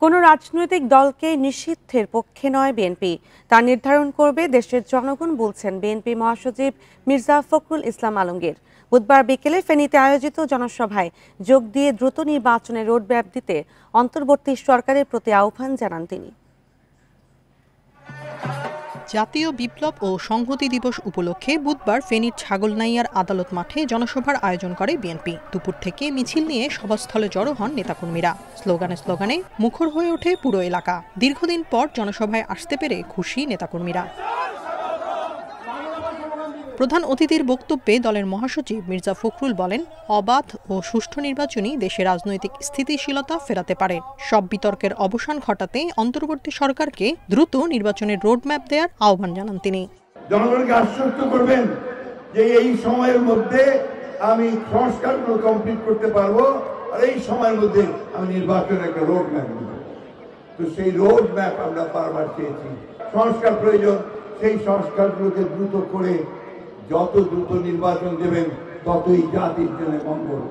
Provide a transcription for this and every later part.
কোনো রাজনৈতিক দলকে নিষিদ্ধের পক্ষে নয় বিএনপি, তা নির্ধারণ করবে দেশের জনগণ বলছেন বিএনপি মহাসচিব মির্জা ফখরুল ইসলাম আলমগীর। বুধবার বিকেলে ফেনীতে আয়োজিত জনসভায় যোগ দিয়ে দ্রুত নির্বাচনের রোডম্যাপ দিতে অন্তর্বর্তী সরকারের প্রতি আহ্বান জানান তিনি। জাতীয় বিপ্লব ও সংহতি দিবস উপলক্ষে বুধবার ফেনীর ছাগলনাইয়ার আদালত মাঠে জনসভার আয়োজন করে বিএনপি। দুপুর থেকে মিছিল নিয়ে সভাস্থলে জড়ো হন নেতাকর্মীরা। স্লোগানে মুখর হয়ে ওঠে পুরো এলাকা। দীর্ঘদিন পর জনসভায় আসতে পেরে খুশি নেতাকর্মীরা। প্রধান অতিথির বক্তব্যে দলের মহাসচিব মির্জা ফখরুল বলেন, অবাধ ও সুষ্ঠু নির্বাচনই দেশে রাজনৈতিক স্থিতিশীলতা ফেরাতে পারে। সব বিতর্কের অবসান ঘটাতে অন্তর্বর্তী সরকারকে দ্রুত নির্বাচনের রোডম্যাপ দেওয়ার আহ্বান জানান তিনি। জনগণকে আশ্বস্ত করবেন যে এই সময়ের মধ্যে আমি সংস্কারগুলো কমপ্লিট করতে পারবো, আর এই সময়ের মধ্যে আমি নির্বাচনের একটা রোডম্যাপ দেব। তো সেই রোডম্যাপ আমরা বারবার চেয়েছি। সংস্কার প্রয়োজন, সেই সংস্কারগুলোকে দ্রুত করে যত দ্রুত নির্বাচন দেবেন ততই জাতির জন্য মঙ্গল।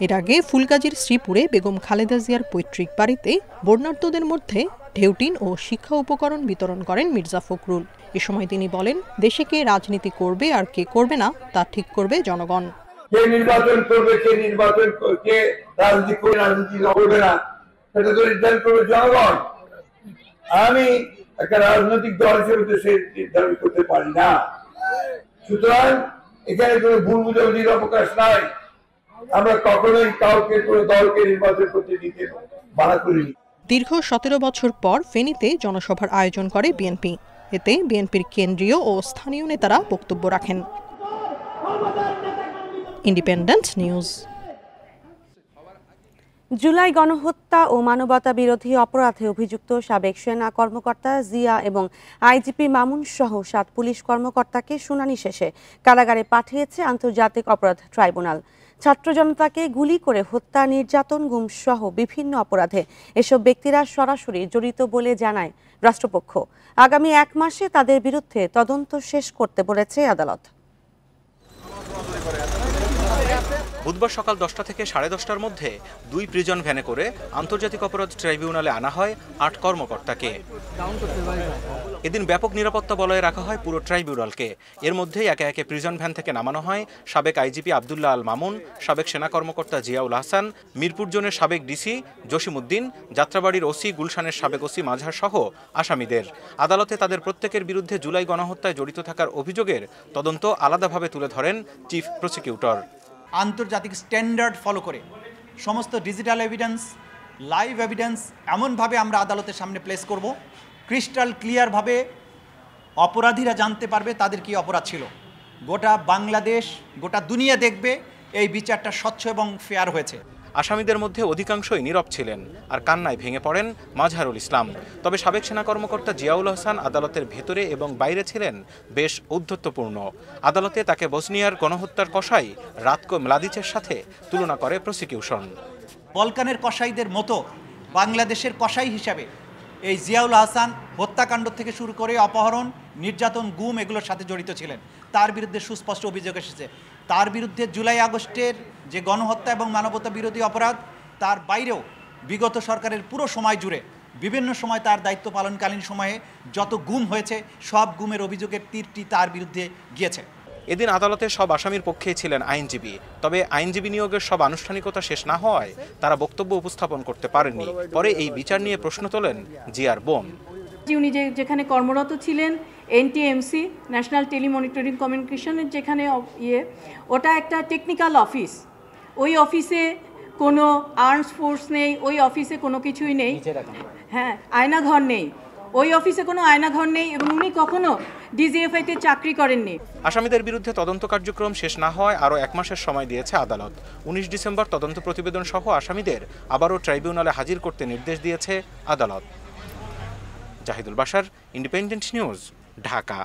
এর আগে ফুলগাজীর শ্রীপুরে বেগম খালেদা জিয়ার পৈতৃক বাড়িতে বর্ণাঢ্যদের মধ্যে ঢেউটিন ও শিক্ষা উপকরণ বিতরণ করেন মির্জা ফখরুল। এ সময় তিনি বলেন, দেশে কে রাজনীতি করবে আর কে করবে না তা ঠিক করবে জনগণ। কে নির্বাচন করবে, কে নির্বাচন কে রাজনীতি করবে, রাজনীতি করবে না, সেটা তো নির্ধারণ করবে জনগণ। আমি একটা রাজনৈতিক দল হিসেবে তো সে নির্ধারণ করতে পারি না। সুতরাং এখানে কোনো ভুল বুঝাবুঝির অবকাশ নাই। আমরা কখনোই কাউকে কোনো দলকে নির্বাচন করতে দিতে বাধা করিনি। দীর্ঘ 17 বছর পর ফেনীতে জনসভার আয়োজন করে বিএনপি। এতে বিএনপির কেন্দ্রীয় ও স্থানীয় নেতারা বক্তব্য রাখেন। Independent news. জুলাই গণহত্যা ও মানবতা বিরোধী অপরাধে অভিযুক্ত সাবেক সেনা কর্মকর্তা জিয়া এবং আইজিপি মামুন সহ 7 পুলিশ কর্মকর্তাকে শুনানি শেষে কারাগারে পাঠিয়েছে আন্তর্জাতিক অপরাধ ট্রাইব্যুনাল। ছাত্র জনতাকে গুলি করে হত্যা, নির্যাতন, গুম সহ বিভিন্ন অপরাধে এসব ব্যক্তিরা সরাসরি জড়িত বলে জানায় রাষ্ট্রপক্ষ। আগামী 1 মাসে তাদের বিরুদ্ধে তদন্ত শেষ করতে বলেছে আদালত। বুধবার সকাল 10টা থেকে 10:30টার মধ্যে 2 প্রিজন ভ্যানে করে আন্তর্জাতিক অপরাধ ট্রাইব্যুনালে আনা হয় 8 কর্মকর্তাকে। এদিন ব্যাপক নিরাপত্তা বলয়ে রাখা হয় পুরো ট্রাইব্যুনালকে। এর মধ্যেই একে একে প্রিজন ভ্যান থেকে নামানো হয় সাবেক আইজিপি আব্দুল্লাহ আল মামুন, সাবেক সেনা কর্মকর্তা জিয়াউল হাসান, মিরপুর জোনের সাবেক ডিসি জসিমউদ্দিন, যাত্রাবাড়ির ওসি গুলশানের সাবেক ওসি মাঝহার সহ আসামিদের। আদালতে তাদের প্রত্যেকের বিরুদ্ধে জুলাই গণহত্যায় জড়িত থাকার অভিযোগের তদন্ত আলাদাভাবে তুলে ধরেন চিফ প্রসিকিউটর। আন্তর্জাতিক স্ট্যান্ডার্ড ফলো করে সমস্ত ডিজিটাল এভিডেন্স, লাইভ এভিডেন্স এমনভাবে আমরা আদালতের সামনে প্লেস করব, ক্রিস্টাল ক্লিয়ারভাবে অপরাধীরা জানতে পারবে তাদের কি অপরাধ ছিল। গোটা বাংলাদেশ, গোটা দুনিয়া দেখবে এই বিচারটা স্বচ্ছ এবং ফেয়ার হয়েছে। আসামিদের মধ্যে অধিকাংশই নীরব ছিলেন আর কান্নায় ভেঙে পড়েন মাজহারুল ইসলাম। তবে সাবেক সেনা কর্মকর্তা জিয়াউল হাসান আদালতের ভেতরে এবং বাইরে ছিলেন বেশ ঔদ্ধত্যপূর্ণ। আদালতে তাকে বসনিয়ার গণহত্যার কসাই রাতকো মলাদিচের সাথে তুলনা করে প্রসিকিউশন। বলকানের কসাইদের মতো বাংলাদেশের কসাই হিসাবে এই জিয়াউল হাসান হত্যাকাণ্ড থেকে শুরু করে অপহরণ, নির্যাতন, গুম এগুলোর সাথে জড়িত ছিলেন। তার বিরুদ্ধে সুস্পষ্ট অভিযোগ এসেছে। তার বিরুদ্ধে জুলাই আগস্টের যে গণহত্যা এবং মানবতা বিরোধী অপরাধ, তার বাইরেও বিগত সরকারের পুরো সময় জুড়ে বিভিন্ন সময় তার দায়িত্ব পালনকালীন সময়ে যত গুম হয়েছে সব গুমের অভিযোগের তীরটি তার বিরুদ্ধে গিয়েছে। এদিন আদালতে সব আসামির পক্ষেই ছিলেন আইনজীবী। তবে আইনজীবী নিয়োগের সব আনুষ্ঠানিকতা শেষ না হওয়ায় তারা বক্তব্য উপস্থাপন করতে পারেননি। পরে এই বিচার নিয়ে প্রশ্ন তোলেন জিয়ার বোন। উনি যেখানে কর্মরত ছিলেন NTMC, ন্যাশনাল টেলিমনিটরিং কমিউনিকেশনের যেখানে ওটা একটা টেকনিক্যাল অফিস। ওই অফিসে কোনো আর্মস ফোর্স নেই, ওই অফিসে কোনো কিছুই নেই। হ্যাঁ, আয়নাঘর নেই, ওই অফিসে কোনো আয়নাঘর নেই এবং উনি কখনো DGFI-তে চাকরি করেননি। আসামিদের বিরুদ্ধে তদন্ত কার্যক্রম শেষ না হওয়ায় আরও 1 মাসের সময় দিয়েছে আদালত। 19 ডিসেম্বর তদন্ত প্রতিবেদন সহ আসামিদের আবারও ট্রাইব্যুনালে হাজির করতে নির্দেশ দিয়েছে আদালত। Zahidul Bashar, Independent News, Dhaka.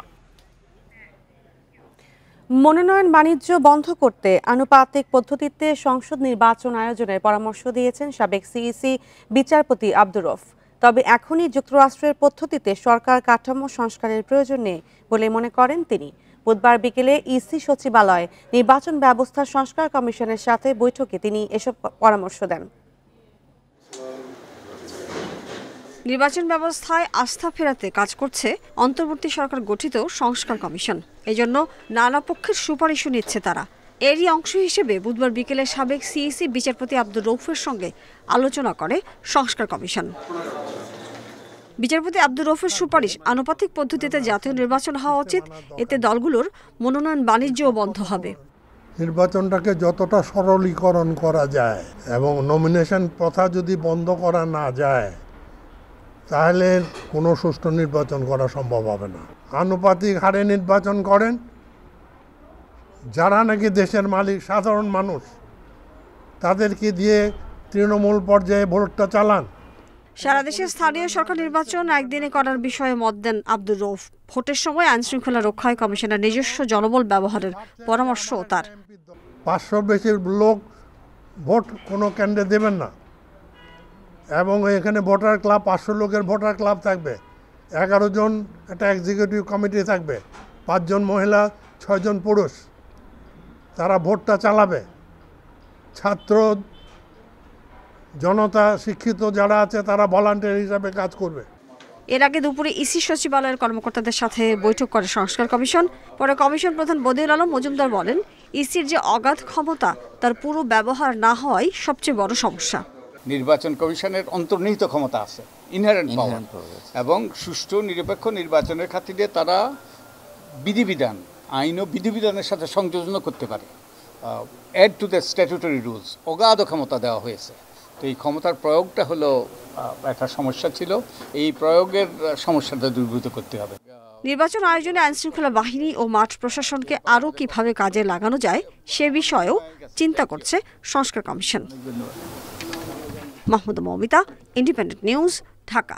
মনোনয়ন বাণিজ্য বন্ধ করতে আনুপাতিক পদ্ধতিতে সংসদ নির্বাচন আয়োজনের পরামর্শ দিয়েছেন সাবেক সিইসি বিচারপতি আব্দুর রউফ। তবে এখনই যুক্তরাষ্ট্রের পদ্ধতিতে সরকার কাঠামো সংস্কারের প্রয়োজন নেই বলে মনে করেন তিনি। বুধবার বিকেলে ইসি সচিবালয়ে নির্বাচন ব্যবস্থা সংস্কার কমিশনের সাথে বৈঠকে তিনি এসব পরামর্শ দেন। নির্বাচন ব্যবস্থায় আস্থা ফেরাতে কাজ করছে অন্তর্বর্তী সরকার গঠিত সংস্কার কমিশন। এজন্য নানা পক্ষের সুপারিশও নিচ্ছে তারা। এরই অংশ হিসেবে বুধবার বিকেলে সাবেক সিইসি বিচারপতি আব্দুর রৌফের সঙ্গে আলোচনা করে সংস্কার কমিশন। বিচারপতি আব্দুর রৌফের সুপারিশ, আনুপাতিক পদ্ধতিতে জাতীয় নির্বাচন হওয়া উচিত। এতে দলগুলোর মনোনয়ন বাণিজ্যও বন্ধ হবে। নির্বাচনটাকে যতটা সরলীকরণ করা যায় এবং নমিনেশন প্রথা যদি বন্ধ করা না যায় তাহলে কোনো সুষ্ঠু নির্বাচন করা সম্ভব হবে না। আনুপাতিক হারে নির্বাচন করেন, যারা নাকি দেশের মালিক সাধারণ মানুষ তাদেরকে দিয়ে তৃণমূল পর্যায়ে ভোটটা চালান। সারা দেশে স্থানীয় সরকার নির্বাচন একদিনে করার বিষয়ে মত দেন আব্দুর রৌফ। ভোটের সময় আইনশৃঙ্খলা রক্ষায় কমিশনের নিজস্ব জনবল ব্যবহারের পরামর্শও তার। 500 বেশি লোক ভোট কোনো কেন্দ্রে দেবেন না এবং এখানে ভোটার ক্লাব 500 লোকের ভোটার ক্লাব থাকবে, 11 জন একটা এক্সিকিউটিভ কমিটি থাকবে, 5 জন মহিলা 6 জন পুরুষ, তারা ভোটটা চালাবে। ছাত্র জনতা শিক্ষিত যারা আছে তারা ভলান্টিয়ার হিসাবে কাজ করবে। এর আগে দুপুরে ইসি সচিবালয়ের কর্মকর্তাদের সাথে বৈঠক করে সংস্কার কমিশন। পরে কমিশন প্রধান বদিউল আলম মজুমদার বলেন, ইসির যে অগাধ ক্ষমতা তার পুরো ব্যবহার না হওয়াই সবচেয়ে বড় সমস্যা। নির্বাচন কমিশনের অন্তর্নিহিত ক্ষমতা আছে, ইনহেরেন্ট পাওয়ার, এবং সুষ্ঠু নিরপেক্ষ নির্বাচনের খাতিরে তারা বিধিবিধান, আইন ও বিধিবিধানের সাথে সংযোজন করতে পারে। Add to the statutory rules অগাধ ক্ষমতা দেওয়া হয়েছে। তো এই ক্ষমতার প্রয়োগটা হলো একটা সমস্যা ছিল, এই প্রয়োগের সমস্যাটা দূরীভূত করতে হবে। নির্বাচন আয়োজনে আইনশৃঙ্খলা বাহিনী ও মাঠ প্রশাসনকে আরও কিভাবে কাজে লাগানো যায় সে বিষয়েও চিন্তা করছে সংস্কার commission. Mahmuda Moumita, independent News, Dhaka.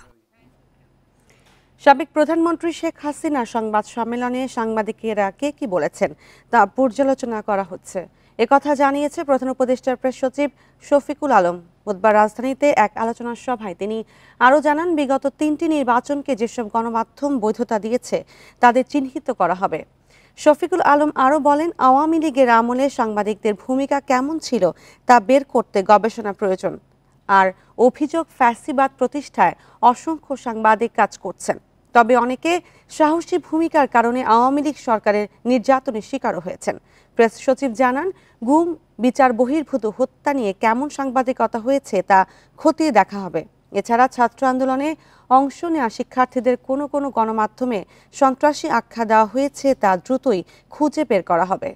সাবেক প্রধানমন্ত্রী শেখ হাসিনা সংবাদ সম্মেলনে সাংবাদিকেরা কি বলেছেন তা পর্যালোচনা করা হচ্ছে। একথা জানিয়েছে প্রধান উপদেষ্টার প্রেস সচিব শফিকুল আলম। বুধবার রাজধানীতে এক আলোচনা সভায় তিনি আরও জানান, বিগত 3টি নির্বাচনকে যেসব গণমাধ্যম বৈধতা দিয়েছে তাদের চিহ্নিত করা হবে। শফিকুল আলম আরও বলেন, আওয়ামী লীগের আমলে সাংবাদিকদের ভূমিকা কেমন ছিল তা বের করতে গবেষণা প্রয়োজন। আর অভিযোগ, ফ্যাসিবাদ প্রতিষ্ঠায় অসংখ্য সাংবাদিক কাজ করছেন, তবে অনেকে সাহসী ভূমিকার কারণে আওয়ামী লীগ সরকারের নির্যাতনের শিকারও হয়েছেন। প্রেস সচিব জানান, গুম, বিচার বহির্ভূত হত্যা নিয়ে কেমন সাংবাদিকতা হয়েছে তা খতিয়ে দেখা হবে। এছাড়া ছাত্র আন্দোলনে অংশ নেওয়া শিক্ষার্থীদের কোনো কোনো গণমাধ্যমে সন্ত্রাসী আখ্যা দেওয়া হয়েছে তা দ্রুতই খুঁজে বের করা হবে।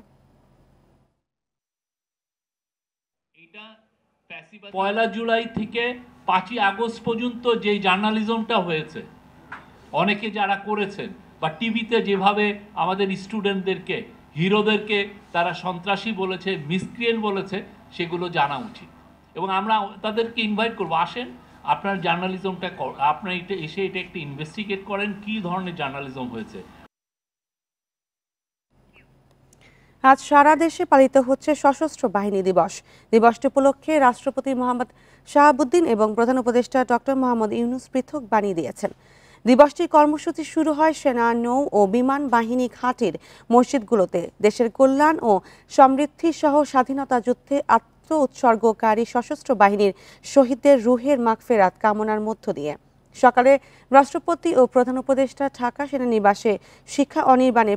পয়লা জুলাই থেকে 5ই আগস্ট পর্যন্ত যে জার্নালিজমটা হয়েছে, অনেকে যারা করেছেন বা টিভিতে যেভাবে আমাদের স্টুডেন্টদেরকে, হিরোদেরকে তারা সন্ত্রাসী বলেছে, মিসক্রিয়েন্ট বলেছে, সেগুলো জানা উচিত। এবং আমরা তাদেরকে ইনভাইট করবো, আসেন আপনার জার্নালিজমটা, আপনার এটা এসে এটা একটু ইনভেস্টিগেট করেন কী ধরনের জার্নালিজম হয়েছে। আজ সারা দেশে পালিত হচ্ছে সশস্ত্র বাহিনী দিবস। দিবসটি উপলক্ষে রাষ্ট্রপতি মোহাম্মদ শাহাবুদ্দিন এবং প্রধান উপদেষ্টা ডক্টর মোহাম্মদ ইউনূস পৃথক বাণী দিয়েছেন। দিবসটির কর্মসূচি শুরু হয় সেনা, নৌ ও বিমান বাহিনী ঘাঁটির মসজিদগুলোতে। দেশের কল্যাণ ও সমৃদ্ধি সহ স্বাধীনতা যুদ্ধে আত্ম উৎসর্গকারী সশস্ত্র বাহিনীর শহীদদের রুহের মাগফিরাত কামনার মধ্য দিয়ে সকালে রাষ্ট্রপতি ও প্রধান উপদেষ্টা ঢাকা সেনানিবাসে শিক্ষা অনির্বাণে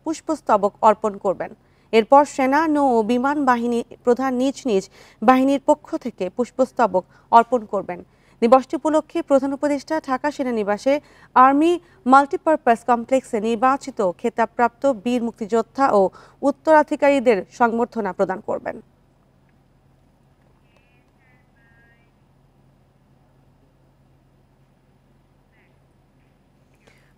পুষ্পস্তবক অর্পণ করবেন। এরপর সেনা, নৌ ও বিমান বাহিনী প্রধান নিজ নিজ বাহিনীর পক্ষ থেকে পুষ্পস্তবক অর্পণ করবেন। দিবসটি উপলক্ষে প্রধান উপদেষ্টা ঢাকা সেনানিবাসে আর্মি মাল্টিপারপাস কমপ্লেক্সে নির্বাচিত খেতাবপ্রাপ্ত বীর মুক্তিযোদ্ধা ও উত্তরাধিকারীদের সংবর্ধনা প্রদান করবেন।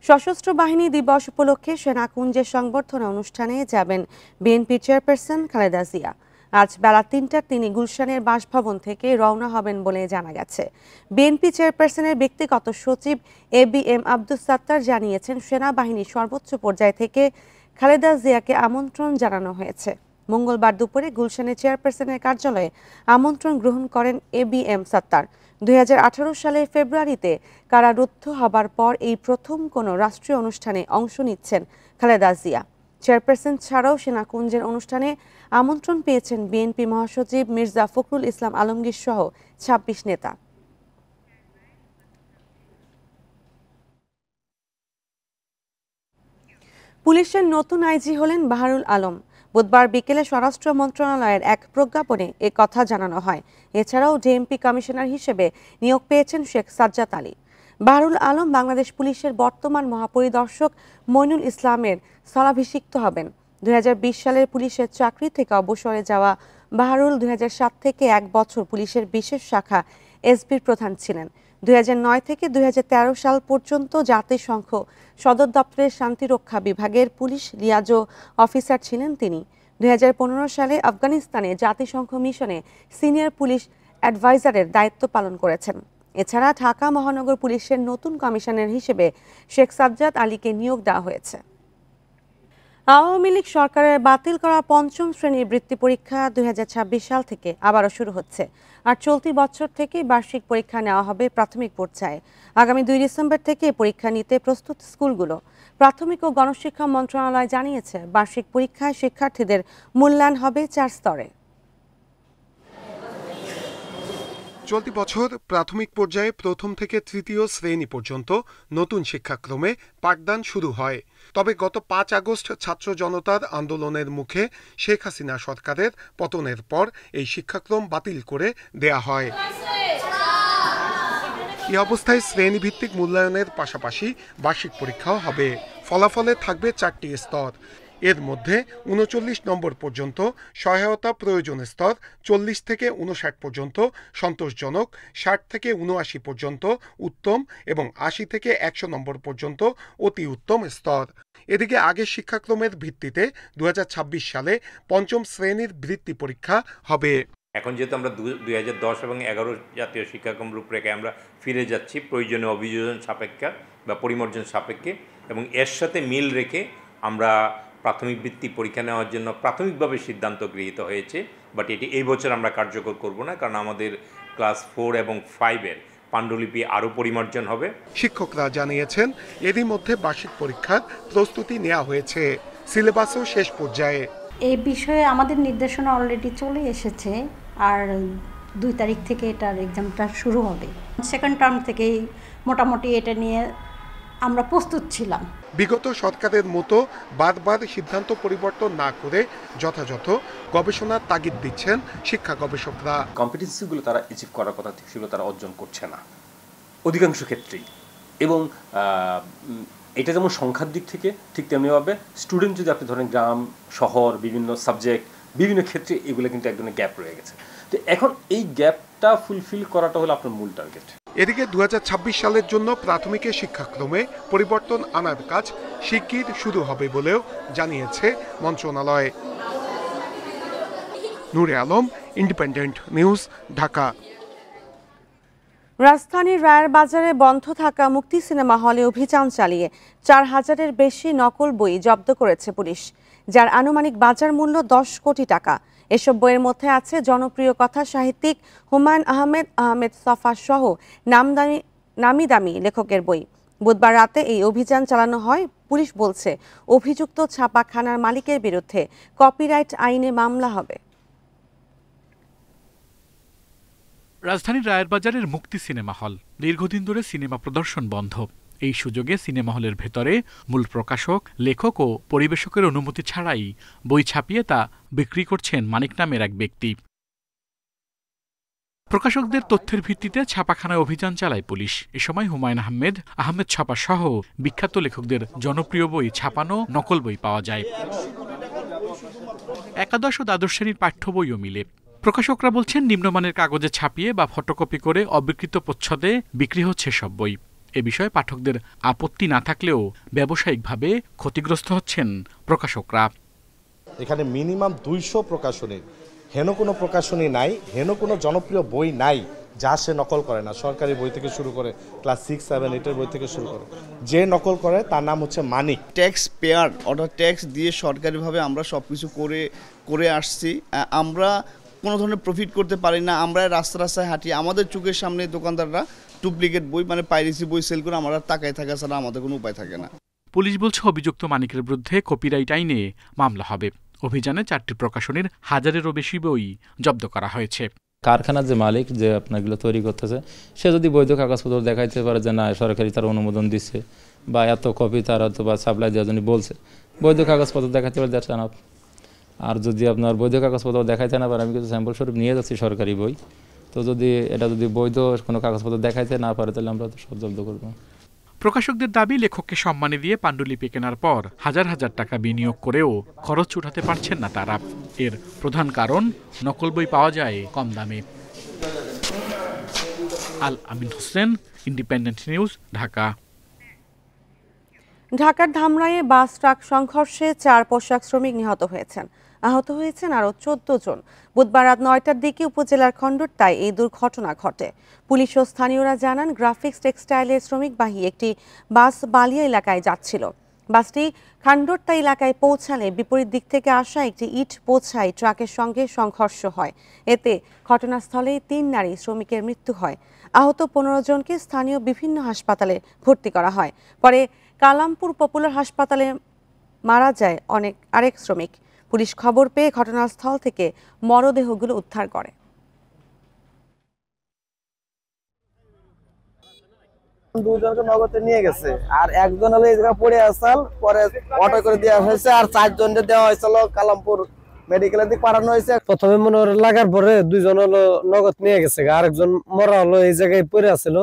সশস্ত্র বাহিনী দিবস উপলক্ষে সেনাকুঞ্জের সংবর্ধনা অনুষ্ঠানে যাবেন বিএনপি চেয়ারপারসন খালেদা জিয়া। আজ বেলা ৩টায় তিনি গুলশানের বাসভবন থেকে রওনা হবেন বলে জানা গেছে। বিএনপি চেয়ারপারসনের ব্যক্তিগত সচিব ABM আব্দুস সাত্তার জানিয়েছেন, সেনাবাহিনীর সর্বোচ্চ পর্যায় থেকে খালেদা জিয়াকে আমন্ত্রণ জানানো হয়েছে। মঙ্গলবার দুপুরে গুলশানের চেয়ারপারসনের কার্যালয়ে আমন্ত্রণ গ্রহণ করেন ABM সাত্তার। 2018 সালের ফেব্রুয়ারিতে কারারুদ্ধ হবার পর এই প্রথম কোনো রাষ্ট্রীয় অনুষ্ঠানে অংশ নিচ্ছেন খালেদা জিয়া। চেয়ারপারসন ছাড়াও সেনাকুঞ্জের অনুষ্ঠানে আমন্ত্রণ পেয়েছেন বিএনপি মহাসচিব মির্জা ফখরুল ইসলাম আলমগীর সহ 26 নেতা। পুলিশের নতুন আইজি হলেন বাহারুল আলম। বুধবার বিকেলে স্বরাষ্ট্র মন্ত্রণালয়ের এক প্রজ্ঞাপনে এ কথা জানানো হয়। এছাড়াও ডিএমপি কমিশনার হিসেবে নিয়োগ পেয়েছেন শেখ সাজ্জাদ আলী। বাহারুল আলম বাংলাদেশ পুলিশের বর্তমান মহাপরিদর্শক মইনুল ইসলামের স্থলাভিষিক্ত হবেন। 2020 সালের পুলিশের চাকরি থেকে অবসরে যাওয়া বাহারুল 2007 থেকে 1 বছর পুলিশের বিশেষ শাখা এসবির প্রধান ছিলেন। 2009 থেকে 2013 সাল পর্যন্ত জাতিসংঘ সদর দপ্তরের শান্তিরক্ষা বিভাগের পুলিশ লিয়াজো অফিসার ছিলেন তিনি। 2015 সালে আফগানিস্তানে জাতিসংঘ মিশনে সিনিয়র পুলিশ অ্যাডভাইজারের দায়িত্ব পালন করেছেন। এছাড়া ঢাকা মহানগর পুলিশের নতুন কমিশনার হিসেবে শেখ সাজ্জাদ আলীকে নিয়োগ দেওয়া হয়েছে। আওয়ামী লীগ সরকারের বাতিল করা 5ম শ্রেণীর বৃত্তি পরীক্ষা 2026 সাল থেকে আবারও শুরু হচ্ছে। আর চলতি বছর থেকে বার্ষিক পরীক্ষা নেওয়া হবে প্রাথমিক পর্যায়ে। আগামী 2 ডিসেম্বর থেকে পরীক্ষা নিতে প্রস্তুত স্কুলগুলো। প্রাথমিক ও গণশিক্ষা মন্ত্রণালয় জানিয়েছে, বার্ষিক পরীক্ষায় শিক্ষার্থীদের মূল্যায়ন হবে 4 স্তরে। চলতি বছর প্রাথমিক পর্যায়ে প্রথম থেকে তৃতীয় শ্রেণী পর্যন্ত নতুন শিক্ষাক্রমে পাঠদান শুরু হয়। তবে গত 5 আগস্ট ছাত্র জনতার আন্দোলনের মুখে শেখ হাসিনা সরকারের পতনের পর এই শিক্ষাক্রম বাতিল করে দেয়া হয়। এই অবস্থায় শ্রেণীভিত্তিক মূল্যায়নের পাশাপাশি বার্ষিক পরীক্ষাও হবে। ফলাফলে থাকবে 4টি স্তর। এর মধ্যে 39 নম্বর পর্যন্ত সহায়তা প্রয়োজন স্তর, 40 থেকে 59 পর্যন্ত সন্তোষজনক, 60 থেকে 79 পর্যন্ত উত্তম এবং 80 থেকে 100 নম্বর পর্যন্ত অতি উত্তম স্তর। এদিকে আগের শিক্ষাক্রমের ভিত্তিতে 2026 সালে 5ম শ্রেণীর বৃত্তি পরীক্ষা হবে। এখন যেহেতু আমরা 2010 এবং 11 জাতীয় শিক্ষাক্রম রূপরেখে আমরা ফিরে যাচ্ছি প্রয়োজনীয় অভিযোজন সাপেক্ষে বা পরিমার্জন সাপেক্ষে, এবং এর সাথে মিল রেখে আমরা প্রাথমিক বৃত্তি পরীক্ষা নেওয়ার জন্য প্রাথমিকভাবে সিদ্ধান্ত গৃহীত হয়েছে। বাট এটি এই বছর আমরা কার্যকর করব না, কারণ আমাদের ক্লাস 4 এবং 5-এর পাণ্ডুলিপি আরও পরিমার্জন হবে। শিক্ষকরা জানিয়েছেন, এরই মধ্যে বার্ষিক পরীক্ষার প্রস্তুতি নেওয়া হয়েছে, সিলেবাসও শেষ পর্যায়ে। এই বিষয়ে আমাদের নির্দেশনা অলরেডি চলে এসেছে, আর 2 তারিখ থেকে এটার এক্সামটা শুরু হবে। সেকেন্ড টার্ম থেকেই মোটামুটি এটা নিয়ে আমরা প্রস্তুত ছিলাম। বিগত সরকারের মতো বারবার সিদ্ধান্ত পরিবর্তন না করে যথাযথ গবেষণার তাগিদ দিচ্ছেন শিক্ষা গবেষকরা। কম্পিটেন্সিগুলো তারা অ্যাচিভ করার কথা সেগুলো তারা অর্জন করছে না অধিকাংশ ক্ষেত্রেই, এবং এটা যেমন সংখ্যার দিক থেকে ঠিক তেমনিভাবে স্টুডেন্ট যদি আপনি ধরেন গ্রাম শহর বিভিন্ন সাবজেক্ট বিভিন্ন ক্ষেত্রে এগুলো কিন্তু এক ধরনের গ্যাপ রয়ে গেছে। তো এখন এই গ্যাপটা ফুলফিল করাটা হলো আপনার মূল টার্গেট। এদিকে 2026 সালের জন্য প্রাথমিকের শিক্ষাক্রমে পরিবর্তন আনার কাজ শিগগির শুরু হবে বলেও জানিয়েছে মন্ত্রণালয়। নূরে আলম, ইন্ডিপেন্ডেন্ট নিউজ, ঢাকা। রাজধানীর রায়ের বাজারে বন্ধ থাকা মুক্তি সিনেমা হলে অভিযান চালিয়ে 4000-এর বেশি নকল বই জব্দ করেছে পুলিশ, যার আনুমানিক বাজার মূল্য 10 কোটি টাকা। এসব বইয়ের মধ্যে আছে জনপ্রিয় কথা সাহিত্যিক হুমায়ুন আহমেদ সফা সহ নামি দামি লেখকের বই। বুধবার রাতে এই অভিযান চালানো হয়। পুলিশ বলছে, অভিযুক্ত ছাপাখানার মালিকের বিরুদ্ধে কপিরাইট আইনে মামলা হবে। রাজধানীর রায়ের বাজারের মুক্তি সিনেমা হল দীর্ঘদিন ধরে সিনেমা প্রদর্শন বন্ধ। এই সুযোগে সিনেমা হলের ভেতরে মূল প্রকাশক, লেখক ও পরিবেশকের অনুমতি ছাড়াই বই ছাপিয়ে তা বিক্রি করছেন মানিক নামের এক ব্যক্তি। প্রকাশকদের তথ্যের ভিত্তিতে ছাপাখানায় অভিযান চালায় পুলিশ। এ সময় হুমায়ুন আহমেদ ছাপা সহ বিখ্যাত লেখকদের জনপ্রিয় বই ছাপানো নকল বই পাওয়া যায়। একাদশ ও দ্বাদশ শ্রেণীর পাঠ্য বইও মিলে। প্রকাশকরা বলছেন, নিম্নমানের কাগজে ছাপিয়ে বা ফটোকপি করে অবিকৃত প্রচ্ছদে বিক্রি হচ্ছে সব বই। এ বিষয়ে পাঠকদের আপত্তি না থাকলেও ব্যবসায়িকভাবে ক্ষতিগ্রস্ত হচ্ছেন প্রকাশকরা। এখানে মিনিমাম 200 প্রকাশনী, হেন কোনো প্রকাশনী নাই, হেন কোনো জনপ্রিয় বই নাই যা সে নকল করে না। সরকারি বই থেকে শুরু করে ক্লাস 6, 7, 8-এর বই থেকে শুরু করে যে নকল করে তার নাম হচ্ছে মানিক। ট্যাক্স পেয়ার অর্থাৎ ট্যাক্স দিয়ে সরকারিভাবে আমরা সব কিছু করে আসছি। আমরা কোনো ধরনের প্রফিট করতে পারি না। আমরা রাস্তায় হাঁটি, আমাদের চোখের সামনে দোকানদাররা ডুপ্লিকেট বই মানে পাইরেসি বই সেল করে, আমরা তাকায় থাকা ছাড়া আমাদের কোনো উপায় থাকে না। পুলিশ বলছে, অভিযুক্ত মানিকের বিরুদ্ধে কপিরাইট আইনে মামলা হবে। অভিযানে 4টি প্রকাশনীর 1000-এরও বেশি বই জব্দ করা হয়েছে। কারখানার যে মালিক যে আপনারগুলো তৈরি করতেছে, সে যদি বৈধ কাগজপত্র দেখাইতে পারে যে না সরকারি তার অনুমোদন দিচ্ছে বা এত কপি তার হয়তো বা সাপ্লাই দেওয়ার জন্য বলছে, বৈধ কাগজপত্র দেখাতে পারলে দ্যাটস এনাফ। আর যদি আপনার বৈধ কাগজপত্র দেখাইতে না পারে, আমি কিছু স্যাম্পল স্বরূপ নিয়ে যাচ্ছি সরকারি বই, তো যদি এটা যদি বৈধ কোনো কাগজপত্র দেখাইতে না পারে তাহলে আমরা তো সব জব্দ করবো। প্রকাশকদের দাবি, লেখককে সম্মানী দিয়ে পাণ্ডুলিপি কেনার পর হাজার হাজার টাকা বিনিয়োগ করেও খরচ উঠাতে পারছেন না তারা। এর প্রধান কারণ নকল বই পাওয়া যায় কম দামে। আল আমিন হোসেন, ইন্ডিপেন্ডেন্ট নিউজ, ঢাকা। ঢাকার ধামরাইয়ে বাস ট্রাক সংঘর্ষে 4 পোশাক শ্রমিক নিহত হয়েছেন। আহত হয়েছেন আরও 14 জন। বুধবার রাত 9টার দিকে উপজেলার খণ্ডরটায় এই দুর্ঘটনা ঘটে। পুলিশ ও স্থানীয়রা জানান, গ্রাফিক্স টেক্সটাইলের শ্রমিকবাহী একটি বাস বালিয়া এলাকায় যাচ্ছিল। বাসটি খান্ডরটা এলাকায় পৌঁছালে বিপরীত দিক থেকে আসা একটি ইট বোঝাই ট্রাকের সঙ্গে সংঘর্ষ হয়। এতে ঘটনাস্থলেই 3 নারী শ্রমিকের মৃত্যু হয়। আহত 15 জনকে স্থানীয় বিভিন্ন হাসপাতালে ভর্তি করা হয়। পরে কালামপুর পপুলার হাসপাতালে মারা যায় আরেক শ্রমিক। পুলিশ খবর পেয়ে ঘটনাস্থল থেকে মরদেহগুলো উদ্ধার করে। দুজনকে নগদে নিয়ে গেছে, আর একজন হলো এই জায়গা পড়ে আসাল, পরে অটো করে দেওয়া হয়েছে, আর 4 জনকে দেওয়া হয়েছিল কালামপুর মেডিকেলের দিকে পাঠানো হয়েছে। প্রথমে মনে হয় লাগার পরে 2 জন হলো নগদ নিয়ে গেছে, আর একজন মরা হলো এই জায়গায় পড়ে আছিল,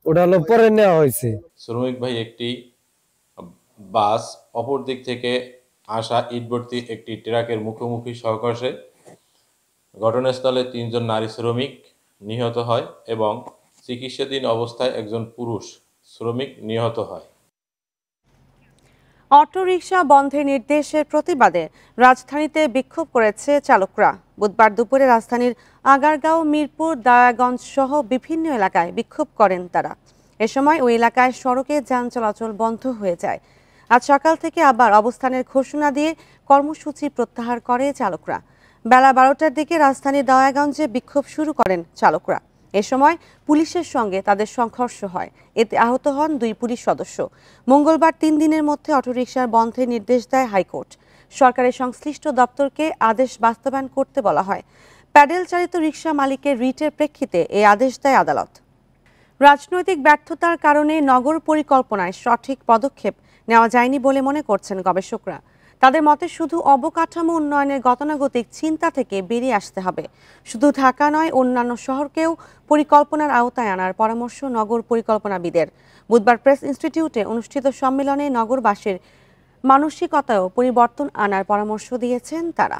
ওটা হলো পরে নেওয়া হয়েছে। শ্রমিক ভাই একটি বাস অপর দিক থেকে আসা ইটভর্তি একটি ট্রাকের মুখোমুখি সংঘর্ষে ঘটনাস্থলে 3 জন নারী শ্রমিক নিহত হয় এবং চিকিৎসাধীন অবস্থায় একজন পুরুষ শ্রমিক নিহত হয়। অটোরিকশা বন্ধের নির্দেশের প্রতিবাদে রাজধানীতে বিক্ষোভ করেছে চালকরা। বুধবার দুপুরে রাজধানীর আগারগাঁও, মিরপুর, দায়াগঞ্জ সহ বিভিন্ন এলাকায় বিক্ষোভ করেন তারা। এ সময় ওই এলাকায় সড়কে যান চলাচল বন্ধ হয়ে যায়। আজ সকাল থেকে আবার অবস্থানের ঘোষণা দিয়ে কর্মসূচি প্রত্যাহার করে চালকরা। বেলা 12টার দিকে রাজধানীর দায়াগঞ্জে বিক্ষোভ শুরু করেন চালকরা। এ সময় পুলিশের সঙ্গে তাদের সংঘর্ষ হয়। এতে আহত হন 2 পুলিশ সদস্য। মঙ্গলবার 3 দিনের মধ্যে অটোরিকশার বন্ধের নির্দেশ দেয় হাইকোর্ট। সরকারের সংশ্লিষ্ট দপ্তরকে আদেশ বাস্তবায়ন করতে বলা হয়। প্যাডেল চালিত রিকশা মালিকের রিটের প্রেক্ষিতে এই আদেশ দেয় আদালত। রাজনৈতিক ব্যর্থতার কারণে নগর পরিকল্পনায় সঠিক পদক্ষেপ নেওয়া যায়নি বলে মনে করছেন গবেষকরা। তাদের মতে শুধু অবকাঠামো উন্নয়নের গতানুগতিক চিন্তা থেকে বেরিয়ে আসতে হবে। শুধু ঢাকা নয়, অন্যান্য শহরকেও পরিকল্পনার আওতায় আনার পরামর্শ নগর পরিকল্পনাবিদের। বুধবার প্রেস ইনস্টিটিউটে অনুষ্ঠিত সম্মেলনে নগরবাসীর মানসিকতায়ও পরিবর্তন আনার পরামর্শ দিয়েছেন তারা।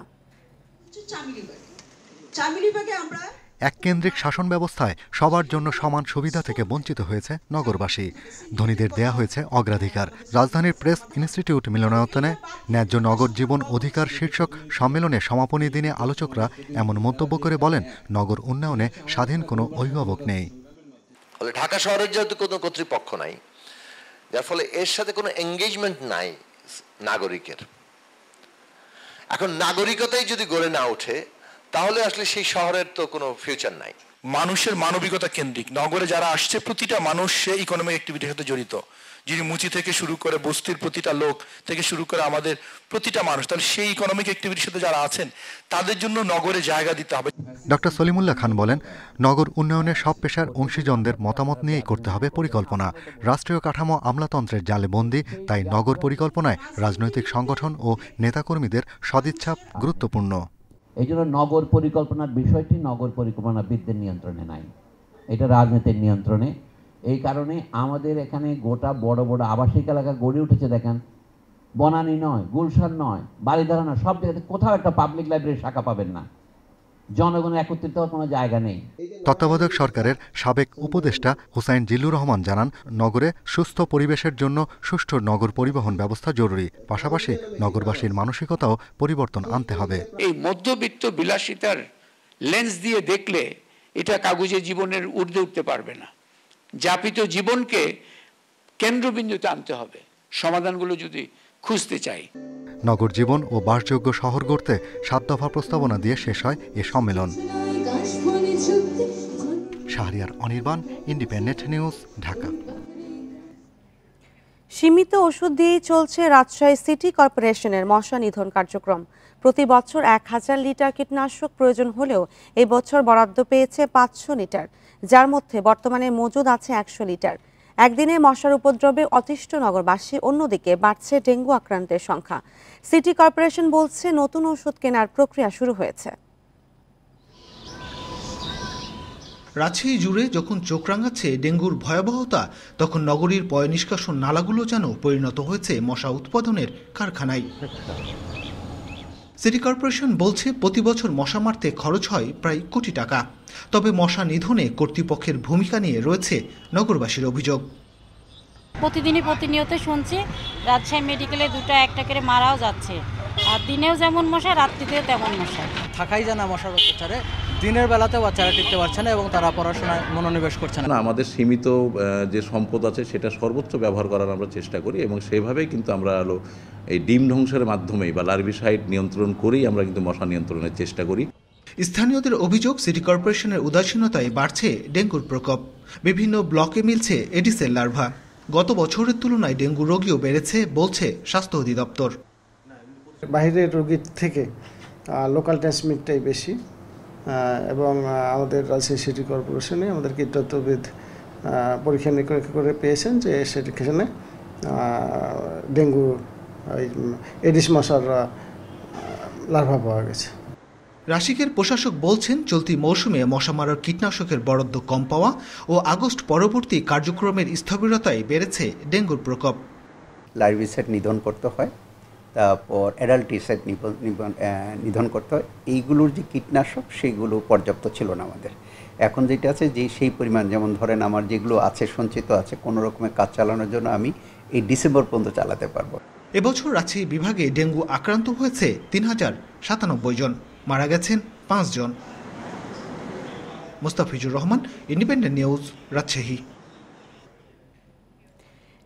এককেন্দ্রিক শাসন ব্যবস্থায় সবার জন্য সমান সুবিধা থেকে বঞ্চিত হয়েছে নগরবাসী। ধনীদের দেয়া হয়েছে অগ্রাধিকার। রাজধানীর প্রেস ইনস্টিটিউট মিলনায়তনে ন্যায্য নগর জীবন অধিকার শীর্ষক সম্মেলনে সমাপনী দিনে আলোচকরা এমন মন্তব্য করে বলেন, নগর উন্নয়নে স্বাধীন কোনো অভিভাবক নেই। ঢাকা শহরের যেহেতু কোনো কর্তৃপক্ষ নাই, যার ফলে এর সাথে কোনো এঙ্গেজমেন্ট নাই নাগরিকের। এখন নাগরিকতাই যদি গড়ে না ওঠে, তাহলে আসলে সেই শহরের তো কোনো ফিউচার নাই। মানুষের মানবিকতা কেন্দ্রিক নগরে যারা আসছে, প্রতিটা মানুষ সে ইকোনমিক অ্যাক্টিভিটির সাথে জড়িত। যিনি মুচি থেকে শুরু করে বস্তির প্রতিটা লোক থেকে শুরু করে আমাদের প্রতিটা মানুষ, তাহলে সেই ইকোনমিক অ্যাক্টিভিটির সাথে যারা আছেন তাদের জন্য নগরে জায়গা দিতে হবে। ডক্টর সলিমুল্লাহ খান বলেন, নগর উন্নয়নে সব পেশার অংশীজনদের মতামত নিয়েই করতে হবে পরিকল্পনা। রাষ্ট্রীয় কাঠামো আমলাতন্ত্রের জালে বন্দী, তাই নগর পরিকল্পনায় রাজনৈতিক সংগঠন ও নেতাকর্মীদের সদিচ্ছা গুরুত্বপূর্ণ। এই জন্য নগর পরিকল্পনার বিষয়টি নগর পরিকল্পনাবিদদের নিয়ন্ত্রণে নাই, এটা রাজনীতির নিয়ন্ত্রণে। এই কারণে আমাদের এখানে গোটা বড় বড় আবাসিক এলাকা গড়ে উঠেছে। দেখেন, বনানী নয়, গুলশান নয়, বারিধারা নয়, সব জায়গাতে কোথাও একটা পাবলিক লাইব্রেরি শাখা পাবেন না। জনগণের একত্রিত হওয়ার কোনো জায়গা নেই। তত্ত্বাবধায়ক সরকারের সাবেক উপদেষ্টা হুসাইন জিল্লুর রহমান জানান, নগরে সুস্থ পরিবেশের জন্য সুষ্ঠু নগর পরিবহন ব্যবস্থা জরুরি। পাশাপাশি নগরবাসীর মানসিকতাও পরিবর্তন আনতে হবে। এই মধ্যবিত্ত বিলাসিতার লেন্স দিয়ে দেখলে এটা কাগজে জীবনের ঊর্ধ্বে উঠতে পারবে না। যাপিত জীবনকে কেন্দ্রবিন্দুতে আনতে হবে সমাধানগুলো যদি খুঁজতে চাই। নগর জীবন ও বাসযোগ্য শহর গড়তে 7 দফা প্রস্তাবনা দিয়ে শেষ হয় এ সম্মেলন। Shahriar Anirban, independent News, Dhaka. সীমিত ওষুধ দিয়েই চলছে রাজশাহী সিটি কর্পোরেশনের মশা নিধন কার্যক্রম। প্রতি বছর 1000 লিটার কীটনাশক প্রয়োজন হলেও এই বছর বরাদ্দ পেয়েছে 500 লিটার, যার মধ্যে বর্তমানে মজুদ আছে 100 লিটার। একদিনে মশার উপদ্রবে অতিষ্ঠ নগরবাসী, অন্যদিকে বাড়ছে ডেঙ্গু আক্রান্তের সংখ্যা। সিটি কর্পোরেশন বলছে নতুন ওষুধ কেনার প্রক্রিয়া শুরু হয়েছে। রাজশাহী জুড়ে যখন চোখ রাঙাচ্ছে ডেঙ্গুর ভয়াবহতা, তখন নগরীর পয় নিষ্কাশন নালাগুলো যেন পরিণত হয়েছে মশা উৎপাদনের কারখানায়। সিটি কর্পোরেশন বলছে প্রতি বছর মশা মারতে খরচ হয় প্রায় কোটি টাকা। তবে মশা নিধনে কর্তৃপক্ষের ভূমিকা নিয়ে রয়েছে নগরবাসীর অভিযোগ। প্রতিদিনই প্রতিনিয়ত শুনছি রাজশাহী মেডিকেলে দুটো একটা করে মারাও যাচ্ছে, আর দিনেও যেমন মশা, রাত্রিতেও তেমন মশা। থাকাই যায় না মশার অত্যাচারে, দিনের বেলাতেও বাচ্চারা টিকতে পারছে না এবং তারা পড়াশোনায় মনোনিবেশ করছে না। আমাদের সীমিত যে সম্পদ আছে সেটা সর্বোচ্চ ব্যবহার করার আমরা চেষ্টা করি এবং সেভাবেই কিন্তু আমরা এই ডিম ধ্বংসের মাধ্যমেই বা লার্ভিসাইড নিয়ন্ত্রণ করেই আমরা কিন্তু মশা নিয়ন্ত্রণের চেষ্টা করি। স্থানীয়দের অভিযোগ, সিটি কর্পোরেশনের উদাসীনতায় বাড়ছে ডেঙ্গুর প্রকোপ। বিভিন্ন ব্লকে মিলছে এডিসের লার্ভা। গত বছরের তুলনায় ডেঙ্গু রোগীও বেড়েছে বলছে স্বাস্থ্য অধিদপ্তর। বাইরের রোগীর থেকে লোকাল ট্রান্সমিটটাই বেশি এবং আমাদের রাজশাহী সিটি কর্পোরেশনে আমাদের কীটতত্ত্ববিদ পরীক্ষা নিরীক্ষা করে পেয়েছেন যে সেখানে ডেঙ্গু এডিস মশার লার্ভা পাওয়া গেছে। রাশিকের প্রশাসক বলছেন চলতি মৌসুমে মশা মারার কীটনাশকের বরাদ্দ কম পাওয়া ও আগস্ট পরবর্তী কার্যক্রমের স্থবিরতায় বেড়েছে ডেঙ্গুর প্রকোপ। লার্ভিসাইড নিধন করতে হয়, তারপর অ্যাডাল্টিসাইড নিধন করতে হয়। এইগুলোর যে কীটনাশক সেগুলো পর্যাপ্ত ছিল না আমাদের। এখন যেটা আছে যে সেই পরিমাণ, যেমন ধরেন আমার যেগুলো আছে সঞ্চিত আছে, কোনো রকমের কাজ চালানোর জন্য আমি এই ডিসেম্বর পর্যন্ত চালাতে পারবো। এবছর রাজশাহী বিভাগে ডেঙ্গু আক্রান্ত হয়েছে 3097 জন, মারা গেছেন 5 জন। Mustafizur Rahman, independent news, Rajshahi.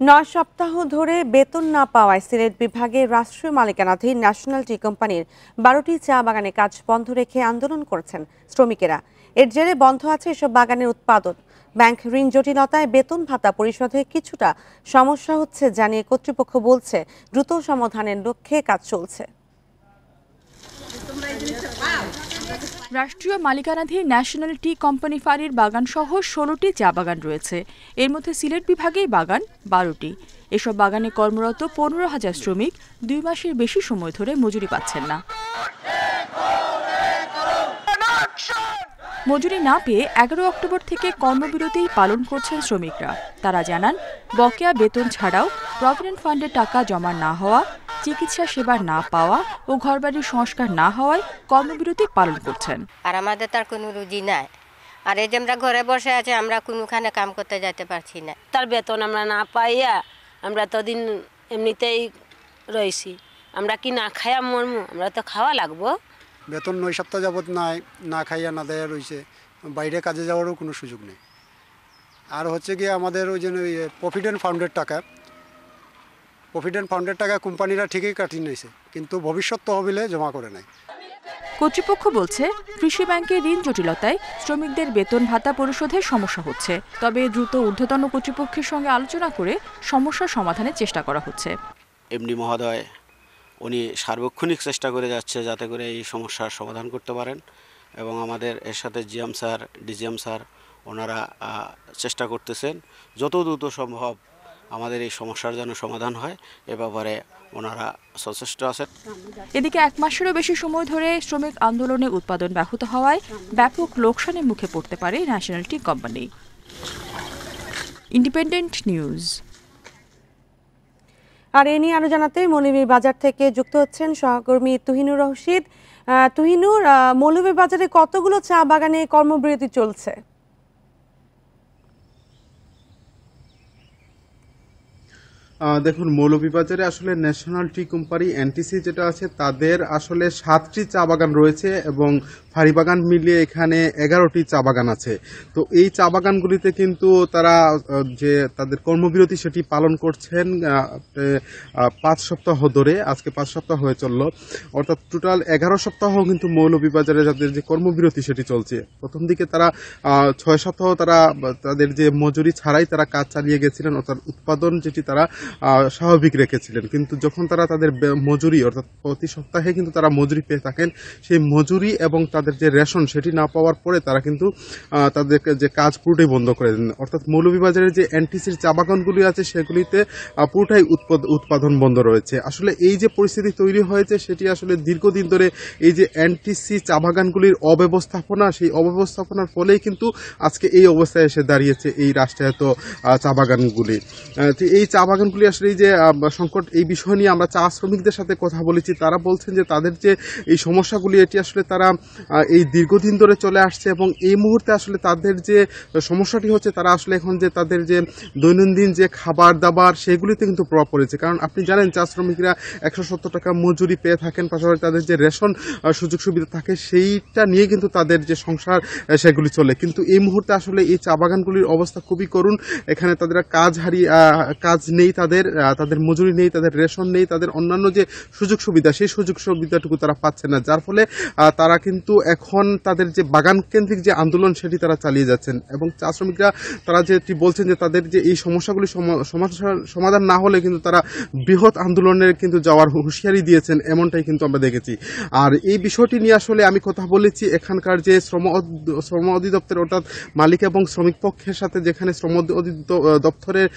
9 সপ্তাহ ধরে বেতন না পাওয়ায় সিলেট বিভাগের রাষ্ট্রীয় মালিকানাধীন ন্যাশনাল টি কোম্পানির 12টি চা বাগানে কাজ বন্ধ রেখে আন্দোলন করেছেন শ্রমিকেরা। এর জেরে বন্ধ আছে এসব বাগানের উৎপাদন। ব্যাংক ঋণ জটিলতায় বেতন ভাতা পরিশোধে কিছুটা সমস্যা হচ্ছে জানিয়ে কর্তৃপক্ষ বলছে দ্রুত সমাধানের লক্ষ্যে কাজ চলছে। রাষ্ট্রীয় মালিকানাধীন ন্যাশনাল টি কোম্পানি ফাঁড়ির বাগান সহ 16টি চা বাগান রয়েছে। এর মধ্যে সিলেট বিভাগেই বাগান 12টি। এসব বাগানে কর্মরত 15,000 শ্রমিক 2 মাসের বেশি সময় ধরে মজুরি পাচ্ছেন না। মজুরি না পেয়ে 11 অক্টোবর থেকে কর্মবিরতি পালন করছেন শ্রমিকরা। তারা জানান, বকেয়া বেতন ছাড়াও প্রভিডেন্ট ফান্ডের টাকা জমা না হওয়া, চিকিৎসা সেবা না পাওয়া ও ঘরবাড়ির সংস্কার না হওয়ায় কর্মবিরতি পালন করছেন। আর আমাদের তার কোনো রুজি নাই, আর এই যে আমরা ঘরে বসে আছি, আমরা কোনোখানে কাম করতে যেতে পারছি না। তার বেতন আমরা না পাইয়া আমরা তো দিন এমনিতেই রয়েছি। আমরা কি না খাইয়া মরমু? আমরা তো খাওয়া লাগবো। বেতন 9 সপ্তাহ যাবত না খাইয়া না দেয়া রয়েছে, বাইরে কাজে যাওয়ারও কোনো সুযোগ নেই। আর হচ্ছে কি আমাদের ওই জন্য প্রভিডেন্ট ফান্ডের টাকা কোম্পানিরা ঠিকই কাটিয়ে নিয়েছে, কিন্তু ভবিষ্যৎ তহবিলে জমা করে নাই। কর্তৃপক্ষ বলছে কৃষি ব্যাংকের ঋণ জটিলতায় শ্রমিকদের বেতন ভাতা পরিশোধে সমস্যা হচ্ছে। তবে দ্রুত ঊর্ধ্বতন কর্তৃপক্ষের সঙ্গে আলোচনা করে সমস্যার সমাধানের চেষ্টা করা হচ্ছে। এমডি মহোদয় উনি সার্বক্ষণিক চেষ্টা করে যাচ্ছে যাতে করে এই সমস্যার সমাধান করতে পারেন, এবং আমাদের এর সাথে জিএম স্যার, ডিজিএম স্যার ওনারা চেষ্টা করতেছেন যত দ্রুত সম্ভব আমাদের এই সমস্যার যেন সমাধান হয়, এ ব্যাপারে ওনারা সচেষ্ট আছেন। এদিকে 1 মাসেরও বেশি সময় ধরে শ্রমিক আন্দোলনে উৎপাদন ব্যাহত হওয়ায় ব্যাপক লোকসানের মুখে পড়তে পারে national tea company. Independent news. আর এ নিয়ে আরো জানাতে মৌলভীবাজার থেকে যুক্ত হচ্ছেন সহকর্মী তুহিনুর রশিদ। তুহিনুর, মৌলভীবাজারে কতগুলো চা বাগানে কর্মবিরতি চলছে? দেখুন, মৌলভীবাজারে আসলে ন্যাশনাল টি কোম্পানি এনটিসি যেটা আছে তাদের আসলে 7টি চা বাগান রয়েছে এবং ফাঁড়ি বাগান মিলিয়ে এখানে 11টি চা বাগান আছে। তো এই চা বাগানগুলিতে কিন্তু তারা যে তাদের কর্মবিরতি সেটি পালন করছেন 5 সপ্তাহ ধরে। আজকে 5 সপ্তাহ হয়ে চললো, অর্থাৎ টোটাল 11 সপ্তাহ কিন্তু মৌলভীবাজারে যাদের যে কর্মবিরতি সেটি চলছে। প্রথম দিকে তারা 6 সপ্তাহ তারা তাদের যে মজুরি ছাড়াই তারা কাজ চালিয়ে গেছিলেন, অর্থাৎ উৎপাদন যেটি তারা স্বাভাবিক রেখেছিলেন, কিন্তু যখন তারা তাদের মজুরি অর্থাৎ প্রতি সপ্তাহে কিন্তু তারা মজুরি পেয়ে থাকেন, সেই মজুরি এবং তাদের যে রেশন সেটি না পাওয়ার পরে তারা কিন্তু তাদেরকে যে কাজ পুরোটাই বন্ধ করে দেন। অর্থাৎ মৌলভীবাজারের যে এনটিসির চা বাগানগুলি আছে সেগুলিতে পুরোটাই উৎপাদন বন্ধ রয়েছে। আসলে এই যে পরিস্থিতি তৈরি হয়েছে সেটি আসলে দীর্ঘদিন ধরে এই যে এনটিসি চা বাগানগুলির অব্যবস্থাপনা, সেই অব্যবস্থাপনার ফলেই কিন্তু আজকে এই অবস্থায় এসে দাঁড়িয়েছে এই রাষ্ট্রায়ত্ত চা বাগানগুলি। এই চা বাগানগুলি আসলে এই যে সংকট, এই বিষয় নিয়ে আমরা চা শ্রমিকদের সাথে কথা বলেছি। তারা বলছেন যে তাদের যে এই সমস্যাগুলি এটি আসলে তারা এই দীর্ঘদিন ধরে চলে আসছে এবং এই মুহূর্তে আসলে তাদের যে সমস্যাটি হচ্ছে তারা আসলে এখন যে তাদের যে দৈনন্দিন যে খাবার দাবার সেগুলিতে কিন্তু প্রভাব পড়েছে। কারণ আপনি জানেন চা শ্রমিকরা 170 টাকা মজুরি পেয়ে থাকেন, পাশাপাশি তাদের যে রেশন সুযোগ সুবিধা থাকে সেইটা নিয়ে কিন্তু তাদের যে সংসার সেগুলি চলে। কিন্তু এই মুহূর্তে আসলে এই চা বাগানগুলির অবস্থা খুবই করুণ। এখানে তাদের কাজ নেই, তাদের মজুরি নেই, তাদের রেশন নেই, তাদের অন্যান্য যে সুযোগ সুবিধা সেই সুযোগ সুবিধাটুকু তারা পাচ্ছে না, যার ফলে তারা কিন্তু এখন তাদের যে বাগান কেন্দ্রিক যে আন্দোলন সেটি তারা চালিয়ে যাচ্ছেন। এবং চা শ্রমিকরা তারা যেটি বলছেন যে তাদের যে এই সমস্যাগুলি সমাধান না হলে কিন্তু তারা বৃহৎ আন্দোলনের কিন্তু যাওয়ার হুঁশিয়ারি দিয়েছেন, এমনটাই কিন্তু আমরা দেখেছি। আর এই বিষয়টি নিয়ে আসলে আমি কথা বলেছি এখানকার যে শ্রম অধিদপ্তর অর্থাৎ মালিক এবং শ্রমিক পক্ষের সাথে, যেখানে শ্রম দপ্তরের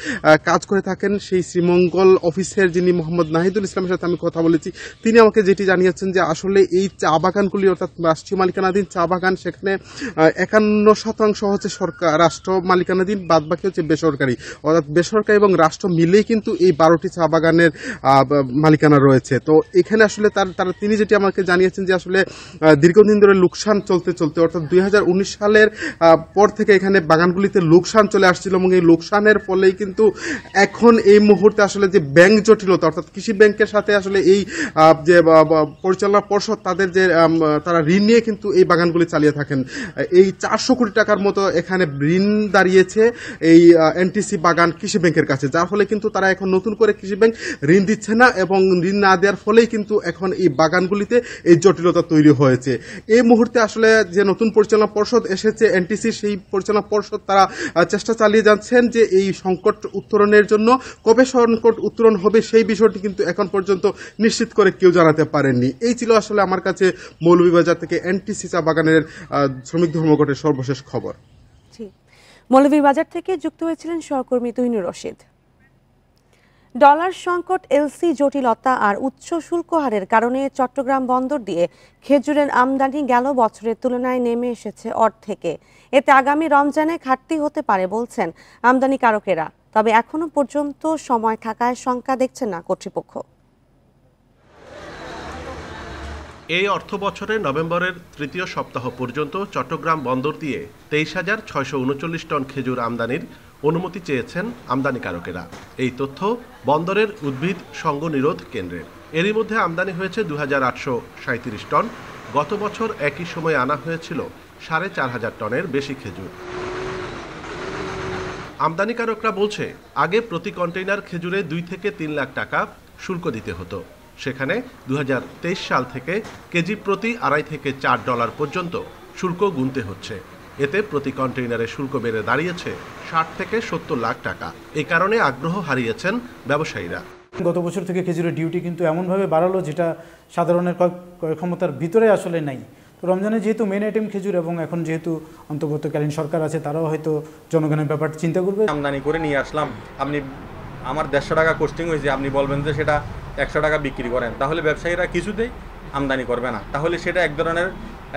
কাজ করে থাকেন সেই শ্রীমঙ্গল অফিসের যিনি মোহাম্মদ নাহিদুল ইসলামের সাথে আমি কথা বলেছি। তিনি আমাকে যেটি জানিয়েছেন যে আসলে এই চা বাগানগুলি অর্থাৎ রাষ্ট্রীয় মালিকানাধীন চা বাগান, সেখানে 51% হচ্ছে রাষ্ট্র মালিকানাধীন, বাদ বাকি হচ্ছে বেসরকারি। অর্থাৎ বেসরকারি এবং রাষ্ট্র মিলেই কিন্তু এই 12টি চা বাগানের মালিকানা রয়েছে। তো এখানে আসলে তিনি যেটি আমাকে জানিয়েছেন যে আসলে দীর্ঘদিন ধরে লোকসান চলতে অর্থাৎ 2019 সালের পর থেকে এখানে বাগানগুলিতে লোকসান চলে আসছিল এবং এই লোকসানের ফলেই কিন্তু এখন এই মুহূর্তে আসলে যে ব্যাংক জটিলতা অর্থাৎ কৃষি ব্যাংকের সাথে আসলে এই যে পরিচালনা পর্ষদ তাদের যে তারা ঋণ নিয়ে কিন্তু এই বাগানগুলি চালিয়ে থাকেন। এই 400 কোটি টাকার মতো এখানে ঋণ দাঁড়িয়েছে এই এনটিসি বাগান কৃষি ব্যাংকের কাছে, যার ফলে কিন্তু তারা এখন নতুন করে কৃষি ব্যাংক ঋণ দিচ্ছে না এবং ঋণ না দেওয়ার ফলেই কিন্তু এখন এই বাগানগুলিতে এই জটিলতা তৈরি হয়েছে। এই মুহূর্তে আসলে যে নতুন পরিচালনা পর্ষদ এসেছে এনটিসি, সেই পরিচালনা পর্ষদ তারা চেষ্টা চালিয়ে যাচ্ছেন যে এই সংকট উত্তরণের জন্য। কবে সংকট উত্তরণ হবে সেই বিষয়টি কিন্তু এখন পর্যন্ত নিশ্চিত করে কেউ জানাতে পারেননি। এই ছিল আসলে আমার কাছে মৌলভীবাজার থেকে এনটিসি চা বাগানের শ্রমিক ধর্মঘটের সর্বশেষ খবর। মৌলভীবাজার থেকে যুক্ত হয়েছিলেন সহকর্মী তুহিনুর রশিদ। ডলার সংকট, এলসি জটিলতা আর উচ্চ শুল্ক হারের কারণে চট্টগ্রাম বন্দর দিয়ে খেজুরের আমদানি গেল বছরের তুলনায় নেমে এসেছে অর্ধেকে। এতে আগামী রমজানে ঘাটতি হতে পারে বলছেন আমদানিকারকেরা, তবে এখনো পর্যন্ত সময় থাকায় শঙ্কা দেখছেন না কর্তৃপক্ষ। এই অর্থ বছরের নভেম্বরের তৃতীয় সপ্তাহ পর্যন্ত চট্টগ্রাম বন্দর দিয়ে 23,639 টন খেজুর আমদানির অনুমতি চেয়েছেন আমদানিকারকেরা। এই তথ্য বন্দরের উদ্ভিদ সঙ্গ নিরোধ কেন্দ্রের। এরই মধ্যে আমদানি হয়েছে 2,837 টন। গত বছর একই সময়ে আনা হয়েছিল 4,500 টনের বেশি খেজুর। আমদানিকারকরা বলছে আগে প্রতি কন্টেইনার খেজুরে 2 থেকে 3 লাখ টাকা শুল্ক দিতে হতো, সেখানে 2023 সাল থেকে কেজি প্রতি $2.5 থেকে $4 পর্যন্ত শুল্ক গুনতে হচ্ছে। এতে প্রতি কন্টেইনারে শুল্ক বেড়ে দাঁড়িয়েছে 60 থেকে 70 লাখ টাকা। এই কারণে আগ্রহ হারিয়েছেন ব্যবসায়ীরা। গত বছর থেকে খেজুরের ডিউটি কিন্তু এমনভাবে বাড়ালো যেটা সাধারণের ক্রয় ক্ষমতার ভিতরে আসলে নাই। তো রমজানে যেহেতু মেন আইটেম খেজুর এবং এখন যেহেতু অন্তর্বর্তীকালীন সরকার আছে, তারাও হয়তো জনগণের ব্যাপারটা চিন্তা করবে। আমদানি করে নিয়ে আসলাম, আপনি আমার 150 টাকা কস্টিং হয়েছে, আপনি বলবেন যে সেটা 100 টাকা বিক্রি করেন, তাহলে ব্যবসায়ীরা কিছুতেই আমদানি করবে না, তাহলে সেটা এক ধরনের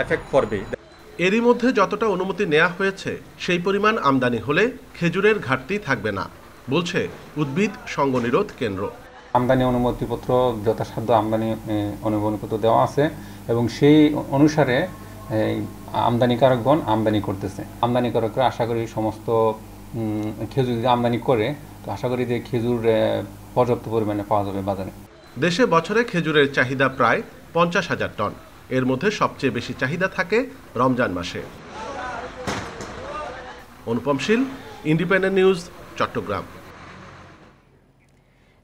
এফেক্ট করবে। এরই মধ্যে যতটা অনুমতি নেওয়া হয়েছে সেই পরিমাণ আমদানি হলে খেজুরের ঘাটতি থাকবে না বলছে উদ্ভিদ সঙ্গ নিরোধ কেন্দ্র। আমদানি অনুমতিপত্র যথাসাধ্য আমদানি অনুমতিপত্র দেওয়া আছে এবং সেই অনুসারে আমদানিকারকগণ আমদানি করতেছে। আমদানিকারকরা আশা করি সমস্ত খেজুর যদি আমদানি করে তো আশা করি যে খেজুর পর্যাপ্ত পরিমাণে পাওয়া যাবে বাজারে। দেশে বছরে খেজুরের চাহিদা প্রায় 50,000 টন। এর মধ্যে সবচেয়ে বেশি চাহিদা থাকে রমজান মাসে। অনুপম শীল, ইন্ডিপেন্ডেন্ট নিউজ, চট্টগ্রাম।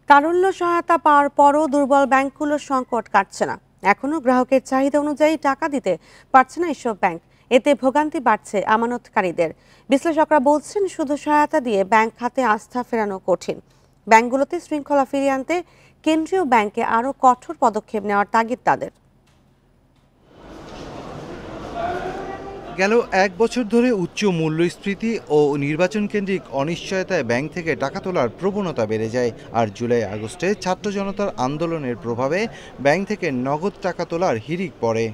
তারল্য সহায়তা পাওয়ার পরও দুর্বল ব্যাংকগুলোর সংকট কাটছে না। এখনো গ্রাহকের চাহিদা অনুযায়ী টাকা দিতে পারছে না এসব ব্যাংক। এতে ভোগান্তি বাড়ছে আমানতকারীদের। বিশ্লেষকরা বলছেন শুধু সহায়তা দিয়ে ব্যাংক খাতে আস্থা ফেরানো কঠিন। ব্যাংকগুলোতে শৃঙ্খলা ফিরিয়ে আনতে কেন্দ্রীয় ব্যাংকে আরও কঠোর পদক্ষেপ নেওয়ার তাগিদ তাদের। গেল 1 বছর ধরে উচ্চ মূল্যস্ফীতি ও নির্বাচন কেন্দ্রিক অনিশ্চয়তায় ব্যাংক থেকে টাকা তোলার প্রবণতা বেড়ে যায়। আর জুলাই আগস্টে ছাত্র জনতার আন্দোলনের প্রভাবে ব্যাংক থেকে নগদ টাকা তোলার হিড়িক পড়ে।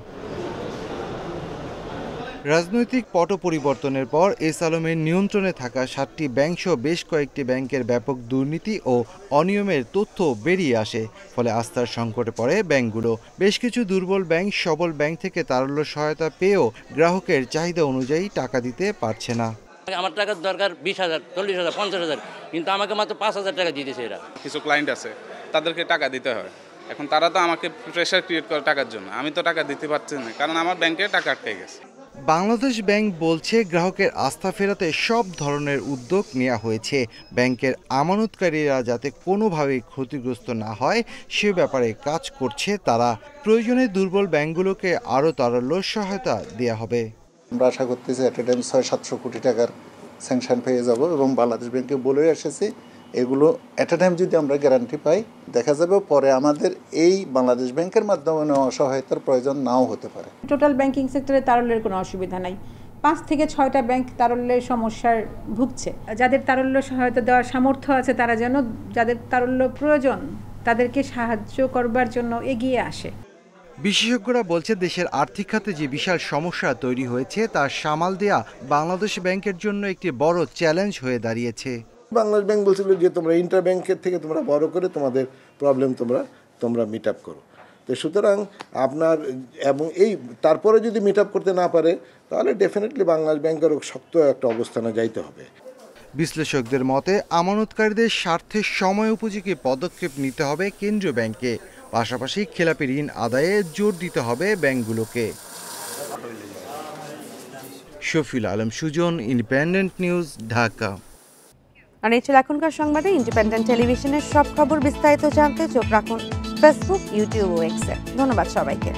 রাজনৈতিক পট পরিবর্তনের পর এস আলমের নিয়ন্ত্রণে থাকা 7টি ব্যাংকসহ বেশ কয়েকটি ব্যাংকের ব্যাপক দুর্নীতি ও অনিয়মের তথ্য বেরিয়ে আসে। ফলে আস্থার সংকটে পড়ে ব্যাংকগুলো। বেশ কিছু দুর্বল ব্যাংক সবল ব্যাংক থেকে তারল্য সহায়তা পেয়েও গ্রাহকের চাহিদা অনুযায়ী টাকা দিতে পারছে না। আমার টাকার দরকার 20,000, 40,000, 50,000, কিন্তু আমাকে মাত্র 5,000 টাকা দিতেছে এরা। কিছু ক্লায়েন্ট আছে তাদেরকে টাকা দিতে হয়, এখন তারা তো আমাকে প্রেশার ক্রিয়েট করে টাকার জন্য, আমি তো টাকা দিতে পারছি না কারণ আমার ব্যাংকে টাকা আটকে গেছে। বাংলাদেশ ব্যাংক বলছে গ্রাহকের আস্থা ফেরাতে সব ধরনের উদ্যোগ নেওয়া হয়েছে। ব্যাংকের আমানতকারীরা যাতে কোনোভাবেই ক্ষতিগ্রস্ত না হয় সে ব্যাপারে কাজ করছে তারা। প্রয়োজনে দুর্বল ব্যাংকগুলোকে আরও তারল্য সহায়তা দেওয়া হবে। আমরা আশা করতেছি অ্যাট এ টাইম 600-700 কোটি টাকার স্যাংশন পেয়ে যাব এবং বাংলাদেশ ব্যাংকে বলে এসেছি এগুলো অ্যাট এ টাইম যদি আমরা গ্যারান্টি পাই দেখা যাবে পরে আমাদের এই বাংলাদেশ ব্যাংকের মাধ্যমে সহায়তার প্রয়োজন নাও হতে পারে। টোটাল ব্যাংকিং সেক্টরে তারল্যের কোনো অসুবিধা নাই। 5 থেকে 6টা ব্যাংক তারল্যের সমস্যার ভুগছে। যাদের তারল্য সহায়তা দেওয়ার সামর্থ্য আছে তারা যেন যাদের তারল্য প্রয়োজন তাদেরকে সাহায্য করবার জন্য এগিয়ে আসে। বিশেষজ্ঞরা বলছে দেশের আর্থিক খাতে যে বিশাল সমস্যা তৈরি হয়েছে তা সামাল দেয়া বাংলাদেশ ব্যাংকের জন্য একটি বড় চ্যালেঞ্জ হয়ে দাঁড়িয়েছে। বাংলাদেশ ব্যাংক বলছিল যে তোমরা ইন্টার ব্যাংকের থেকে তোমরা বড় করে তোমাদের প্রবলেম তোমরা মিট আপ করো। তো সুতরাং আপনার এবং এই তারপরে যদি মিট আপ করতে না পারে তাহলে ডেফিনেটলি বাংলাদেশ ব্যাংকের শক্ত একটা অবস্থানে যাইতে হবে। বিশ্লেষকদের মতে আমানতকারীদের স্বার্থে সময় উপযোগী পদক্ষেপ নিতে হবে কেন্দ্রীয় ব্যাংকে। পাশাপাশি খেলাপি ঋণ আদায়ে জোর দিতে হবে ব্যাংকগুলোকে। Shafiul Alam Sujan, Independent News, Dhaka. আর এই ছিল এখনকার সংবাদে। ইন্ডিপেন্ডেন্ট টেলিভিশনের সব খবর বিস্তারিত জানতে চোখ রাখুন ফেসবুক, ইউটিউব ও এক্সে। ধন্যবাদ সবাইকে।